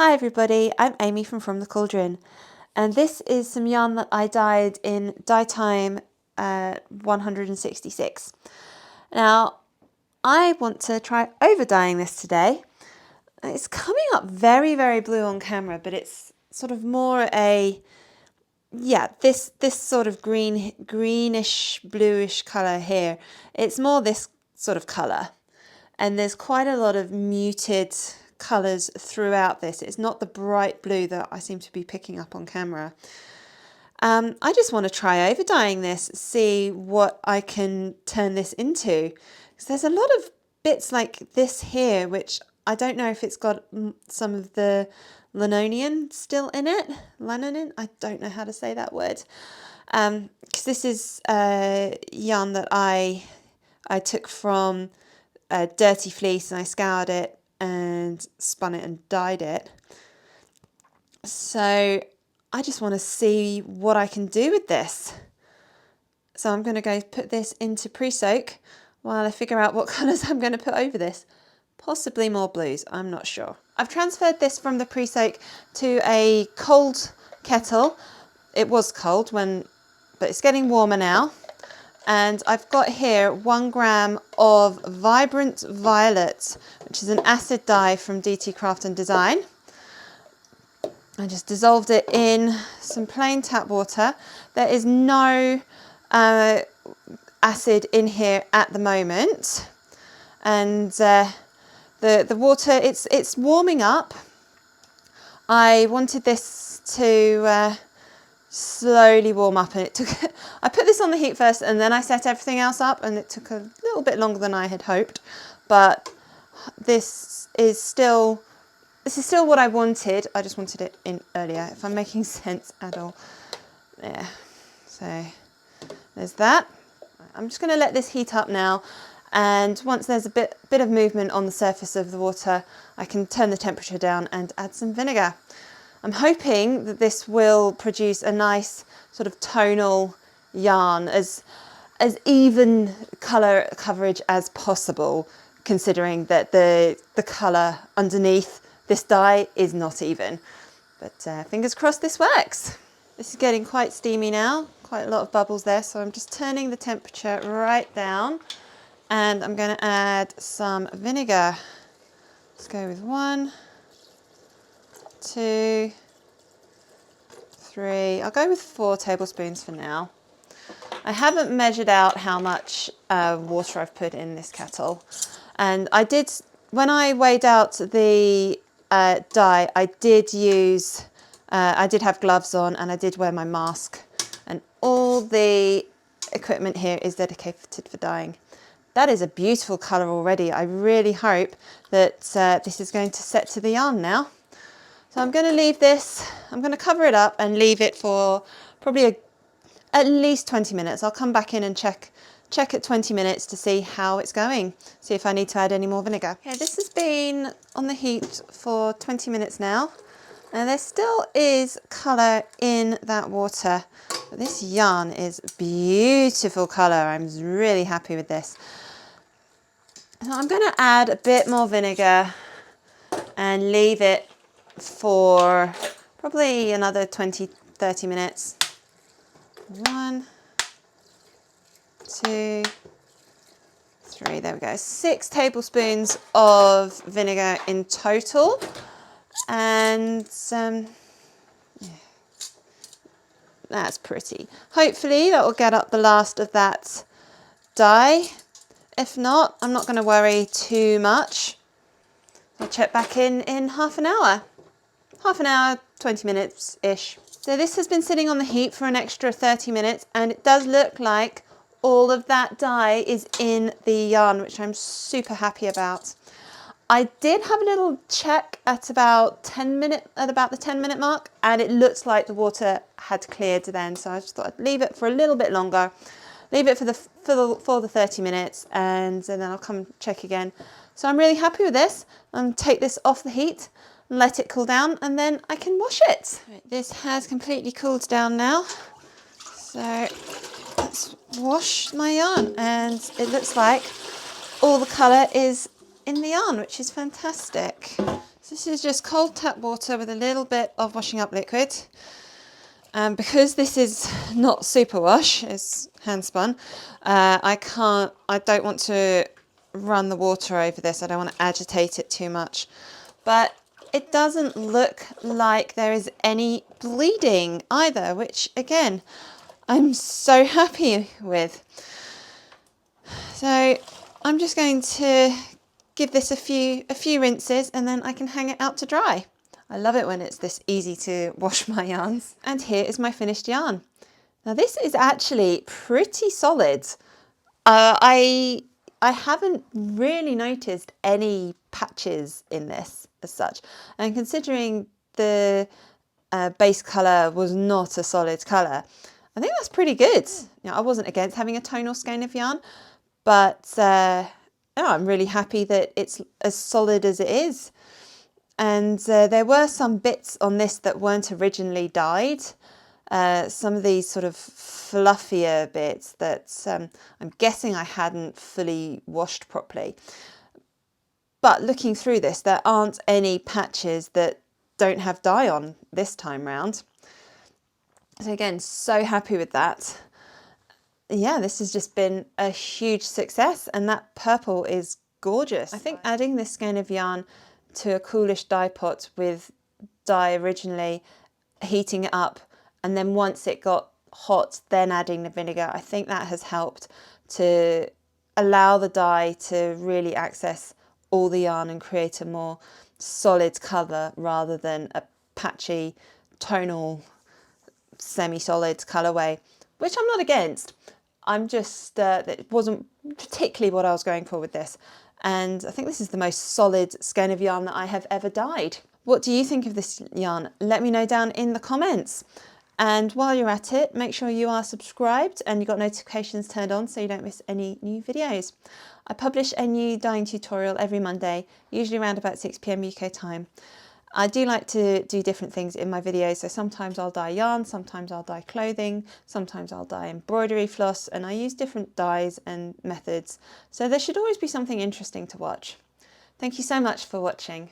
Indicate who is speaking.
Speaker 1: Hi everybody, I'm Amy from the Cauldron, and this is some yarn that I dyed in dye time 166. Now I want to try over dyeing this today. It's coming up very blue on camera, but it's sort of more a this sort of greenish bluish colour here. It's more this sort of colour, and there's quite a lot of muted colours throughout this. It's not the bright blue that I seem to be picking up on camera. I just want to try over dyeing this, see what I can turn this into, because there's a lot of bits like this here which I don't know if it's got some of the linoleum still in it. Linoleum? I don't know how to say that word. Because this is yarn that I took from dirty fleece, and I scoured it and spun it and dyed it. So I just want to see what I can do with this. So I'm going to go put this into pre-soak while I figure out what colours I'm going to put over this. Possibly more blues, I'm not sure. I've transferred this from the pre-soak to a cold kettle. It was cold but it's getting warmer now. And I've got here 1 gram of Vibrant Violet, which is an acid dye from DT Craft and Design. I just dissolved it in some plain tap water. There is no acid in here at the moment. And the water, it's warming up. I wanted this to slowly warm up, and I put this on the heat first and then I set everything else up, and it took a little bit longer than I had hoped, but this is still what I wanted. I just wanted it in earlier, if I'm making sense at all. Yeah, so there's that. I'm just going to let this heat up now, and once there's a bit of movement on the surface of the water, I can turn the temperature down and add some vinegar. I'm hoping that this will produce a nice sort of tonal yarn, as even colour coverage as possible, considering that the colour underneath this dye is not even. But fingers crossed this works. This is getting quite steamy now, quite a lot of bubbles there, so I'm just turning the temperature right down, and I'm going to add some vinegar. Let's go with 1, 2, 3, I'll go with 4 tablespoons for now. I haven't measured out how much water I've put in this kettle, and I did, when I weighed out the dye, I did have gloves on, and I did wear my mask, and all the equipment here is dedicated for dyeing. That is a beautiful colour already. I really hope that this is going to set to the yarn now. So I'm going to leave this, I'm going to cover it up and leave it for probably at least 20 minutes. I'll come back in and check at 20 minutes to see how it's going, see if I need to add any more vinegar. Okay, this has been on the heat for 20 minutes now, and there still is colour in that water. But this yarn is beautiful colour. I'm really happy with this. So I'm going to add a bit more vinegar and leave it for probably another 20-30 minutes. 1, 2, 3, there we go. 6 tablespoons of vinegar in total, and yeah, that's pretty. Hopefully that will get up the last of that dye. If not, I'm not going to worry too much. I'll check back in half an hour. 20 minutes-ish. So this has been sitting on the heat for an extra 30 minutes, and it does look like all of that dye is in the yarn, which I'm super happy about. I did have a little check at about the 10-minute mark, and it looks like the water had cleared then, so I just thought I'd leave it for a little bit longer. Leave it for the 30 minutes, and then I'll come check again. So I'm really happy with this. Take this off the heat, let it cool down, and then I can wash it. Right, this has completely cooled down now. So let's wash my yarn, and it looks like all the colour is in the yarn, which is fantastic. So This is just cold tap water with a little bit of washing up liquid. And because this is not super wash, it's hand spun, I don't want to run the water over this. I don't want to agitate it too much. But it doesn't look like there is any bleeding either, which again, I'm so happy with. So I'm just going to give this a few rinses and then I can hang it out to dry. I love it when it's this easy to wash my yarns. And here is my finished yarn. Now this is actually pretty solid. I haven't really noticed any patches in this as such. And considering the base colour was not a solid colour, I think that's pretty good. I wasn't against having a tonal skein of yarn, but I'm really happy that it's as solid as it is. And there were some bits on this that weren't originally dyed. Some of these sort of fluffier bits that I'm guessing I hadn't fully washed properly. But looking through this, there aren't any patches that don't have dye on this time round. So again, so happy with that. Yeah, this has just been a huge success, and that purple is gorgeous. I think adding this skein of yarn to a coolish dye pot with dye originally, heating it up, and then once it got hot, then adding the vinegar, I think that has helped to allow the dye to really access all the yarn and create a more solid colour rather than a patchy, tonal, semi-solid colourway, which I'm not against. I'm just, it wasn't particularly what I was going for with this. And I think this is the most solid skein of yarn that I have ever dyed. What do you think of this yarn? Let me know down in the comments. And while you're at it, make sure you are subscribed and you've got notifications turned on so you don't miss any new videos. I publish a new dyeing tutorial every Monday, usually around about 6 PM UK time. I do like to do different things in my videos, so sometimes I'll dye yarn, sometimes I'll dye clothing, sometimes I'll dye embroidery floss, and I use different dyes and methods, so there should always be something interesting to watch. Thank you so much for watching.